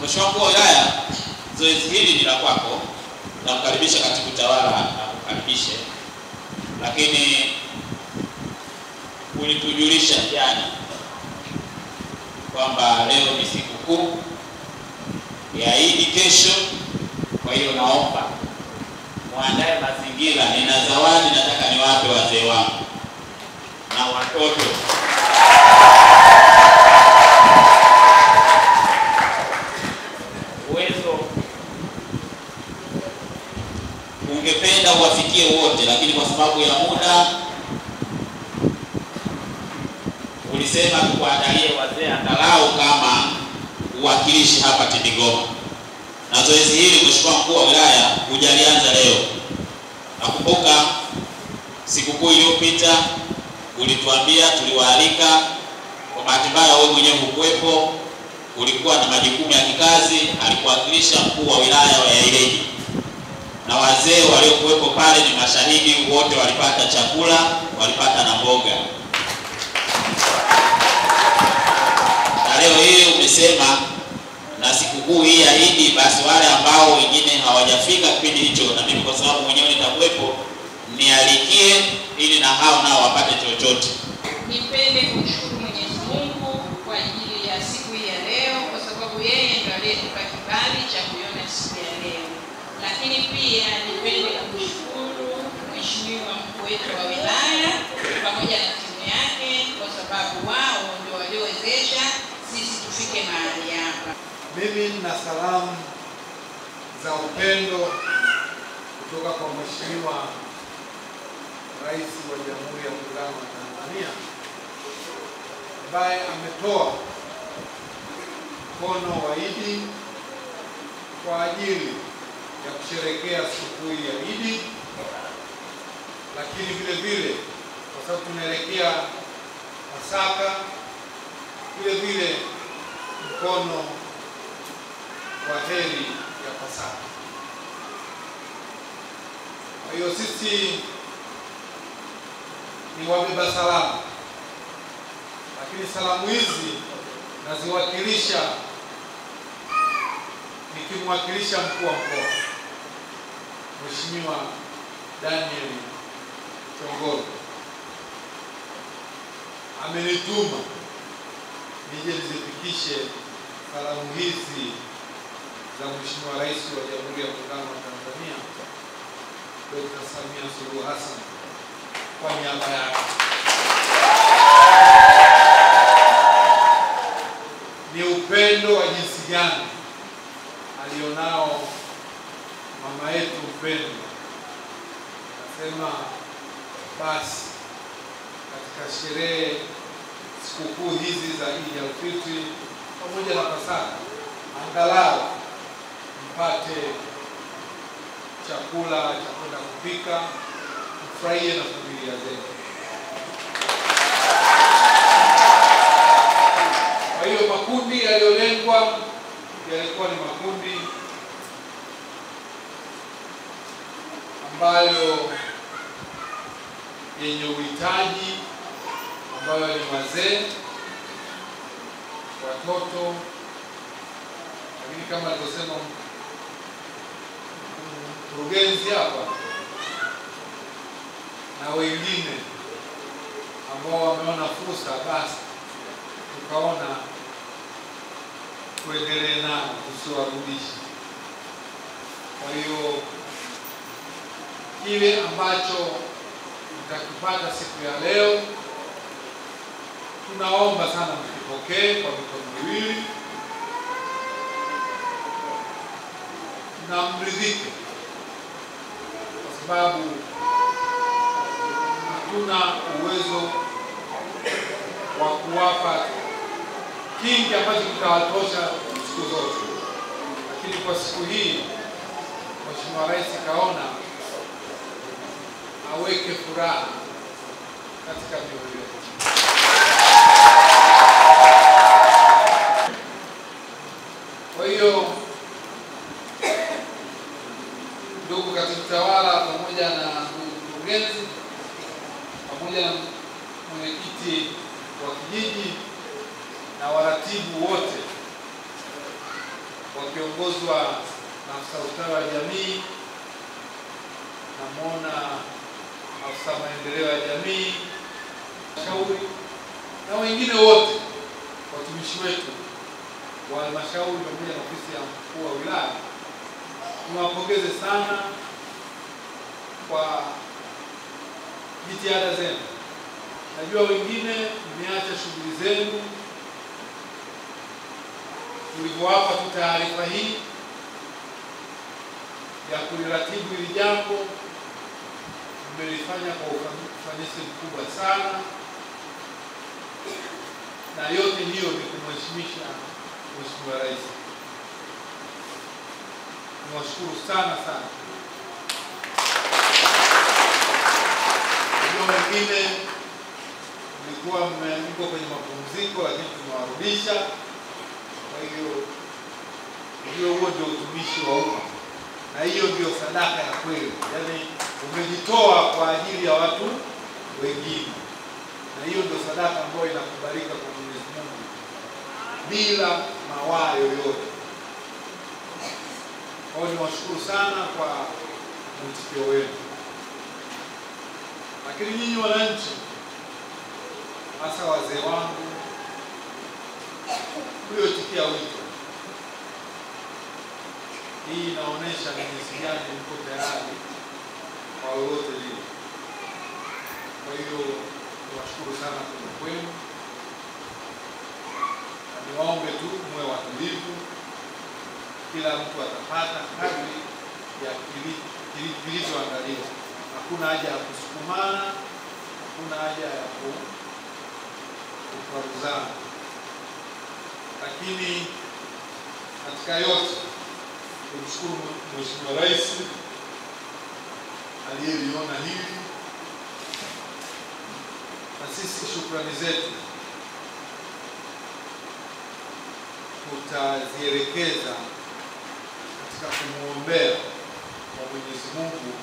Mheshimiwa Mkuu wa Wilaya, zoezi hili ni la kwako, na kukaribisha katibu tawala na kukaribishe. Lakini ulitujulisha jana kwamba leo ni siku kuu ya Idi kesho, kwa hiyo naomba muandae mazingira. Nina zawadi nataka niwape wazee wangu na watoto. Uwezo ungependa uwafikie wote, lakini kwa sababu ya muda ulisema tukuandalie wazee angalau kama uwakilishi hapa Tindigoma. Na zoezi hili Mheshimiwa Mkuu wa Wilaya hujalianza leo. Nakumbuka sikukuu iliyopita ulituambia, tuliwaalika. Kwa bahati mbaya wewe mwenyewe hukuwepo, ulikuwa na majukumu ya kikazi. Alikuwakilisha mkuu wa wilaya wa Ileje, na wazee waliokuwepo pale ni mashahidi, wote walipata chakula, walipata na mboga. Na leo hii umesema na sikukuu hii ya Idi, basi wale ambao wengine hawajafika kipindi hicho, na mimi kwa sababu mwenyewe nitakuwepo, nialikie ili na hao nao wapate chochote. Nipende kumshukuru Mwenyezi Mungu kwa ajili ya siku hii ya leo, kwa sababu yeye ndiye aliyetupa kibali cha kuiona siku ya leo. Lakini pia nipende kumshukuru Mheshimiwa Mkuu wetu wa Wilaya pamoja na timu yake, kwa sababu wao ndio waliowezesha sisi tufike mahali hapa. Mimi na salamu za upendo kutoka kwa Mheshimiwa Rais wa Jamhuri ya Muungano wa Tanzania, ambaye ametoa mkono wa Idi kwa ajili ya kusherehekea siku hii ya Idi, lakini vile vile kwa sababu tunaelekea Pasaka, vile vile mkono wa heri ya Pasaka. Kwa hiyo sisi ni wabeba salamu, lakini salamu hizi naziwakilisha, nikimwakilisha mkuu wa mkoa Mheshimiwa Daniel Chongolo. Amenituma nije nizifikishe salamu hizi za Mheshimiwa Rais wa Jamhuri ya Muungano wa Tanzania Dr. Samia Suluhu Hassan kwa niaba yake. Ni upendo wa jinsi gani alionao mama yetu mpendwa. Nasema basi katika sherehe sikukuu hizi za Eid al-Fitr pamoja na Pasaka, angalau mpate chakula cha kwenda kupika, mfurahie na familia zenu. Kwa hiyo makundi yaliyolengwa yalikuwa ni makundi ambayo yenye uhitaji, ambayo ni wazee, watoto, lakini kama alivyosema mkurugenzi hapa, na wengine ambao wameona fursa, basi tukaona kuendelee nao, tusiwarudishe. Kwa hiyo kile ambacho mtakipata siku ya leo, tunaomba sana mkipokee kwa mikono miwili na mridhike, kwa sababu hatuna uwezo wa kuwapa kingi ambacho kitawatosha siku zote, lakini kwa siku hii Mheshimiwa Rais kaona aweke furaha katika mioyo yetu. Kwa hiyo ndugu katibu tawala pamoja na mkurugenzi pamoja na mwenyekiti wa kijiji na waratibu wote, wakiongozwa na afisa ustawi wa jamii, namwona afisa maendeleo ya jamii, shauri na wengine wote watumishi wetu wa halmashauri pamoja na ofisi ya mkuu wa wilaya. Niwapongeze sana kwa jitihada zenu. Najua wengine mmeacha shughuli zenu. Tulivyowapa tu taarifa hii ya kuliratibu hili jambo, mmelifanya kwa ufanisi mkubwa sana, na yote hiyo ni kumheshimisha Mheshimiwa Rais. Niwashukuru sana sana. Najua wengine mlikuwa mmeandikwa kwenye mapumziko, lakini tumewarudisha. Kwa hiyo huo ndio utumishi wa umma, na hiyo ndio sadaka ya kweli. Yaani umejitoa kwa ajili ya watu wengine, na hiyo ndio sadaka ambayo inakubalika kwa Mwenyezi Mungu bila mawaa yoyote. Kwa hiyo niwashukuru sana kwa mwitikio wenu. Lakini nyinyi wananchi, hasa wazee wangu mlioitikia wito, hii inaonyesha ni jinsi gani mko tayari kwa lolote lile. Kwa hiyo niwashukuru sana kwa kwenu, na niwaombe tu mwe watulivu. Kila mtu atapata kadri ya kilivyoandaliwa. Hakuna haja ya kusukumana, hakuna haja ya kuparuzana. Lakini katika yote tumshukuru Mheshimiwa Rais aliyeliona hili, na sisi shukrani zetu tutazielekeza katika kumwombea kwa Mwenyezi Mungu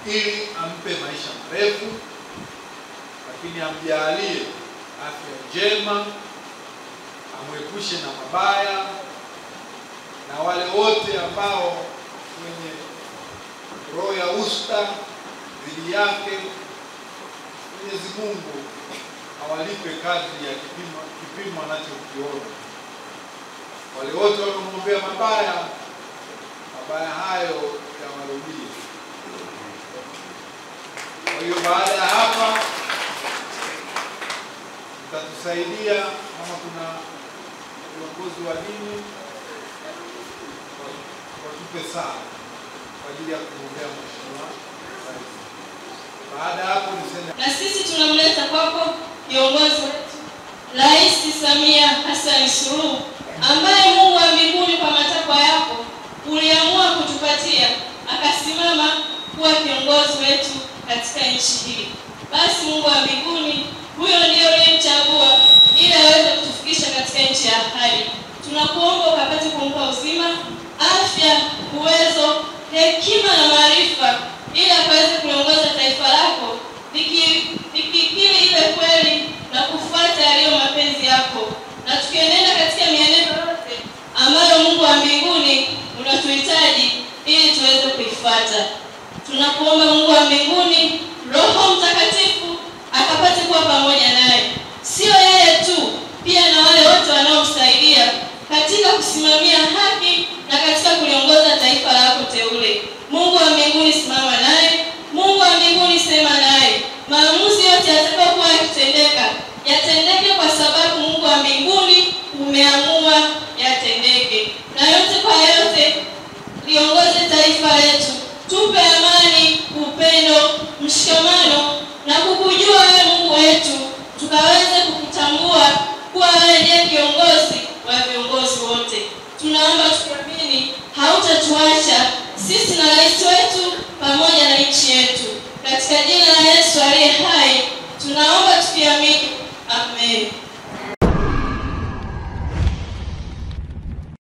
ili ampe maisha marefu, lakini amjalie afya njema, amwepushe na mabaya, na wale wote ambao wenye roho ya usta dhidi yake, Mwenyezi Mungu awalipe kadri ya kipimo anachokiona. Wale wote wanaomwombea mabaya hayo yawarudie. Kwa hiyo baada ya hapa mtatusaidia kama kuna viongozi wa dini watupe saa kwa ajili ya kumwombea Mheshimiwa Rais. Baada ya hapo niseme, na sisi tunamleta kwako kiongozi wetu Rais Samia Hassan Suluhu, ambaye Mungu wa mbinguni kwa matakwa yako uliamua kutupatia akasimama kuwa kiongozi wetu katika nchi hii. Basi Mungu wa mbinguni, huyo ndiye uliyemchagua ili aweze kutufikisha katika nchi ya ahadi. Tunakuomba ukapate kumpa uzima, afya, uwezo, hekima na maarifa ili akaweze kuongoza taifa lako likikiri ile kweli na kufuata yaliyo mapenzi yako, na tukienenda katika mienendo yote ambayo Mungu wa mbinguni unatuhitaji ili tuweze kuifuata. Tunakuomba Mungu wa mbinguni, Roho Mtakatifu akapate kuwa pamoja naye, sio yeye tu, pia na wale wote wanaomsaidia katika kusimamia haki na katika kuliongoza taifa lako teule. Mungu wa mbinguni, simama naye. Mungu wa mbinguni, sema naye. Maamuzi yote yatakayokuwa yakitendeka, yatendeke kwa sababu Mungu wa mbinguni umeamua yatendeke. Na yote kwa yote, liongoze taifa letu. Tupe amani, upendo, mshikamano na kukujua wewe Mungu wetu, tukaweze kukutambua kuwa wewe ndiye kiongozi wa viongozi wote. Tunaomba tukiamini hautatuacha sisi na rais wetu pamoja na nchi yetu. Katika jina la Yesu aliye hai tunaomba tukiamini. Amen.